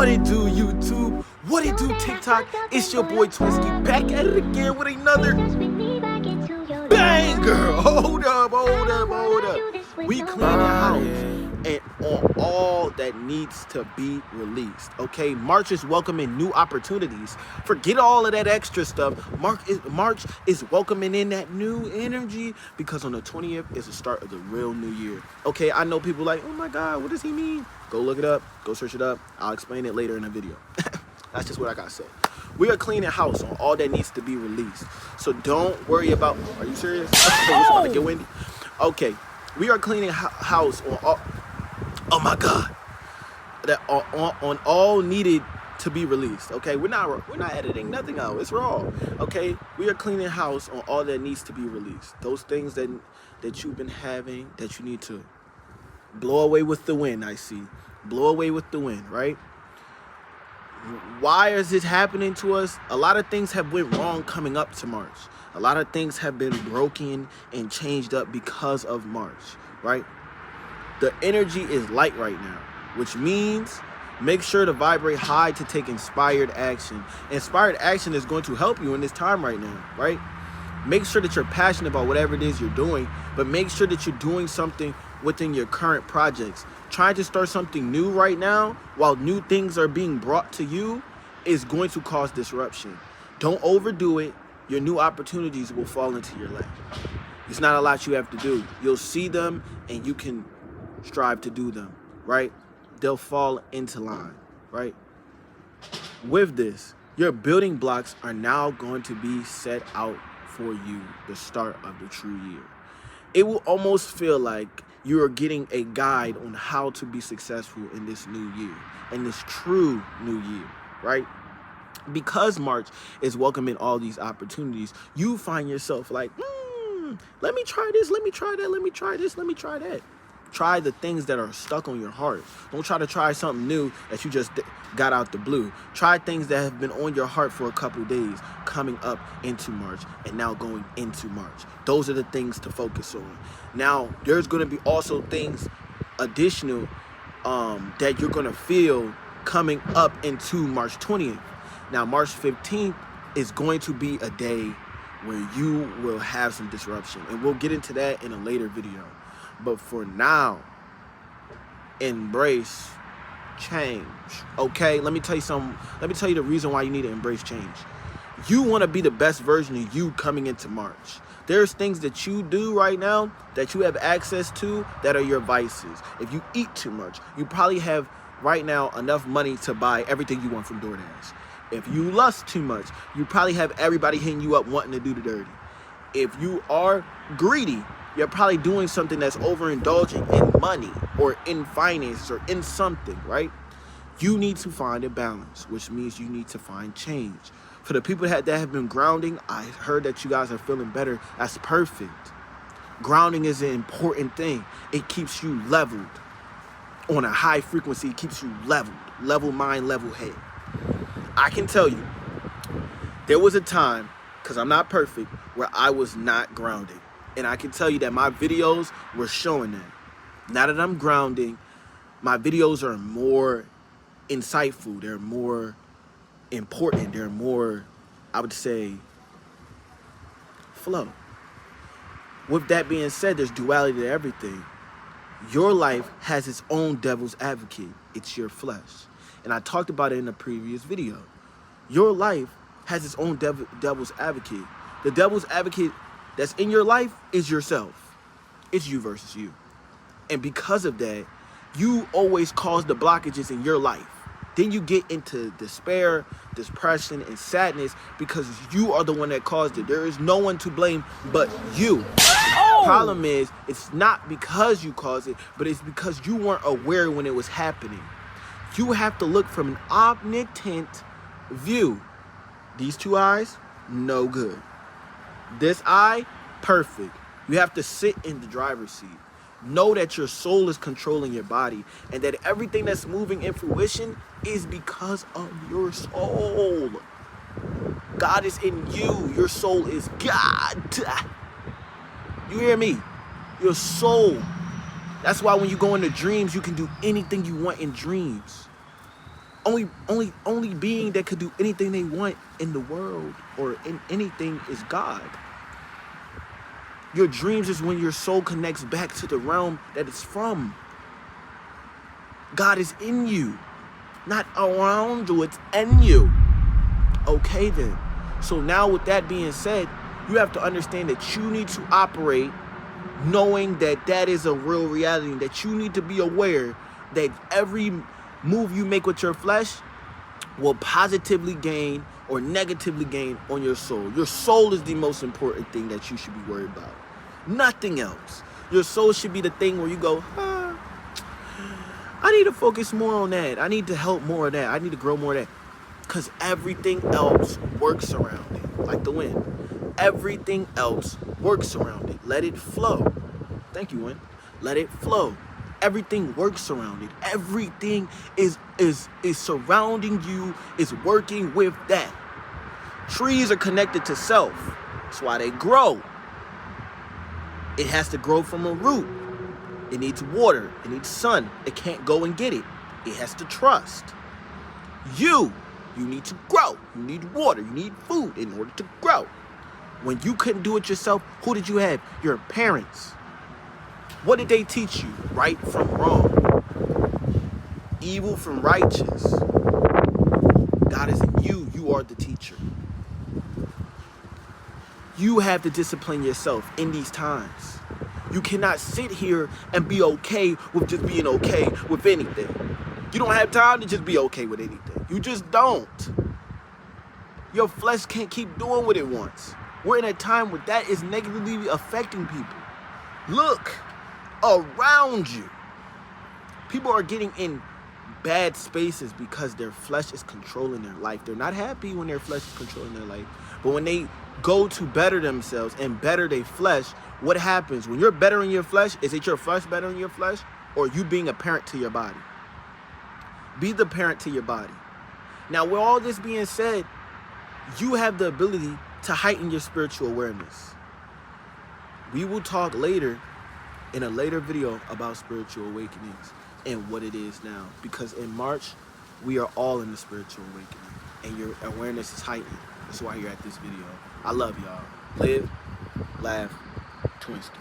What it do, YouTube? What it do, TikTok? It's your boy Twinsky back at it again with another banger. Hold up. We cleaning house and on all that needs to be released. Okay, March is welcoming new opportunities. Forget all of that extra stuff. March is welcoming in that new energy because on the 20th is the start of the real new year. Okay, I know people like, oh my God, what does he mean? Go look it up. Go search it up. I'll explain it later in the video. That's just what I gotta say. We are cleaning house on all that needs to be released. So don't worry about. Are you serious? It's about to get windy. Okay, we are cleaning house on all. Oh my God. That on all needed to be released. Okay, we're not editing nothing out. It's raw. Okay, we are cleaning house on all that needs to be released. Those things that you've been having that you need to blow away with the wind. I see. Blow away with the wind, right? Why is this happening to us? A lot of things have went wrong coming up to March. A lot of things have been broken and changed up because of March, right? The energy is light right now, which means make sure to vibrate high to take inspired action. Inspired action is going to help you in this time right now, right? Make sure that you're passionate about whatever it is you're doing, but make sure that you're doing something within your current projects. Trying to start something new right now while new things are being brought to you is going to cause disruption. Don't overdo it. Your new opportunities will fall into your lap. It's not a lot you have to do. You'll see them and you can strive to do them, right? They'll fall into line, right? With this, your building blocks are now going to be set out for you, the start of the true year. It will almost feel like you are getting a guide on how to be successful in this new year, in this true new year, right? Because March is welcoming all these opportunities, you find yourself like, let me try this, let me try that, let me try this, let me try that. Try the things that are stuck on your heart. Don't try to try something new that you just got out the blue. Try things that have been on your heart for a couple days coming up into March and now going into March. Those are the things to focus on. Now, there's going to be also things additional that you're going to feel coming up into March 20th. Now, March 15th is going to be a day where you will have some disruption. And we'll get into that in a later video. But for now, embrace change. Okay, let me tell you something. Let me tell you the reason why you need to embrace change. You want to be the best version of you coming into March. There's things that you do right now that you have access to that are your vices. If you eat too much, you probably have right now enough money to buy everything you want from DoorDash. If you lust too much, you probably have everybody hitting you up wanting to do the dirty. If you are greedy, you're probably doing something that's overindulging in money or in finances or in something, right? You need to find a balance, which means you need to find change. For the people that have been grounding, I heard that you guys are feeling better. That's perfect. Grounding is an important thing. It keeps you leveled on a high frequency. It keeps you leveled, level mind, level head. I can tell you, there was a time, because I'm not perfect, where I was not grounded. And I can tell you that my videos were showing that. Now that I'm grounding, my videos are more insightful. They're more important. They're more, I would say, flow. With that being said, there's duality to everything. Your life has its own devil's advocate. It's your flesh. And I talked about it in a previous video. Your life has its own devil's advocate. The devil's advocate that's in your life is yourself. It's you versus you. And because of that, you always cause the blockages in your life. Then you get into despair, depression, and sadness because you are the one that caused it. There is no one to blame but you. The problem is, it's not because you caused it, but it's because you weren't aware when it was happening. You have to look from an omnipotent view. These two eyes, no good. This eye, perfect. You have to sit in the driver's seat. Know that your soul is controlling your body and that everything that's moving in fruition is because of your soul. God is in you. Your soul is God. You hear me? Your soul. That's why when you go into dreams, you can do anything you want in dreams. Only being that could do anything they want in the world or in anything is God. Your dreams is when your soul connects back to the realm that it's from. God is in you, not around you, it's in you. Okay then. So now with that being said, you have to understand that you need to operate knowing that that is a real reality, that you need to be aware that every move you make with your flesh will positively gain or negatively gain on your soul. Your soul is the most important thing that you should be worried about. Nothing else. Your soul should be the thing where you go, I need to focus more on that. I need to help more of that. I need to grow more of that. Because everything else works around it, like the wind. Everything else works around it. Let it flow. Thank you, wind. Let it flow. Everything works around it. Everything is surrounding you, is working with that. Trees are connected to self. That's why they grow. It has to grow from a root. It needs water. It needs sun. It can't go and get it. It has to trust. You need to grow. You need water. You need food in order to grow. When you couldn't do it yourself, who did you have? Your parents. What did they teach you? Right from wrong. Evil from righteous. God is in you. You are the teacher. You have to discipline yourself in these times. You cannot sit here and be okay with just being okay with anything. You don't have time to just be okay with anything. You just don't. Your flesh can't keep doing what it wants. We're in a time where that is negatively affecting people. Look around you. People are getting in bad spaces because their flesh is controlling their life. They're not happy when their flesh is controlling their life. But when they go to better themselves and better their flesh, what happens? When you're bettering your flesh, is it your flesh bettering your flesh, or you being a parent to your body? Be the parent to your body. Now, with all this being said, you have the ability to heighten your spiritual awareness. We will talk later in a later video about spiritual awakenings and what it is now. Because in March, we are all in the spiritual awakening and your awareness is heightened. That's why you're at this video. I love y'all. Live, laugh, Twinsky.